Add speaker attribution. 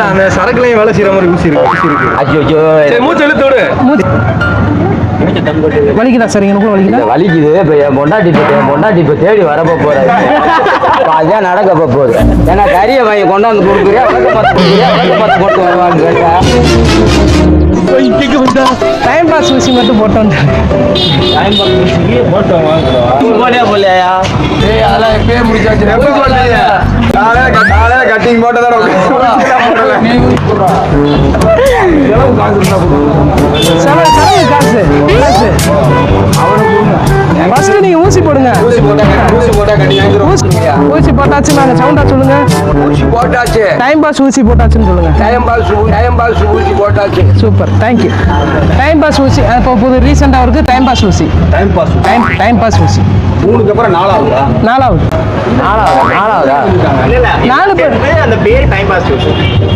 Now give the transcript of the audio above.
Speaker 1: அந்த சரக்குலையும் வேலை செய்யற மாதிரி ஊசி இருக்கு.
Speaker 2: ஐயோ
Speaker 1: சரி, மூச்சு இழுத்தோடு.
Speaker 3: வலிக்குதா சார்? எனக்கு வலிக்குதா?
Speaker 2: வலிக்குது. இப்ப என் பொண்டாட்டி இப்ப தேடி வரப்போ போறாரு. அதான் நடக்க போகுது. ஏன்னா கறியை வாங்கி கொண்டாந்து கொடுக்குறியா, விளக்க போட்டு வருவான்னு கேட்டா
Speaker 3: டைம் பாஸ் ஊசி மட்டும் போட்டோம்.
Speaker 2: போலையா?
Speaker 1: அதெல்லாம் எப்பயே முடிச்சாச்சு. எப்ப போட்டீங்க? காலையில கட்டிங் போட்டதான்
Speaker 3: காசு ஃபர்ஸ்ட் நீங்க ஊசி போடுங்க.
Speaker 1: ஊசி போட்டா கட்டி
Speaker 3: ஊசி போட்டாச்சு. நாங்க சவுண்டா சொல்லுங்க.
Speaker 1: ஊசி போட்டாச்சு.
Speaker 3: டைம் பாஸ் ஊசி போட்டாச்சுன்னு சொல்லுங்க.
Speaker 1: டைம் பாஸ் ஊசி போட்டாச்சு.
Speaker 3: Super, thank you. டைம் பாஸ் ஊசி இப்போ புது ரீசெண்டாக இருக்கு. டைம் பாஸ் ஊசி. டைம் பாஸ் ஊசி
Speaker 1: 3க்கு அப்புறம் 4ஆவதா?
Speaker 3: 4ஆவது.
Speaker 2: 4ஆவதா?
Speaker 3: 4 பேர்
Speaker 4: அந்த பேர் டைம் பாஸ்.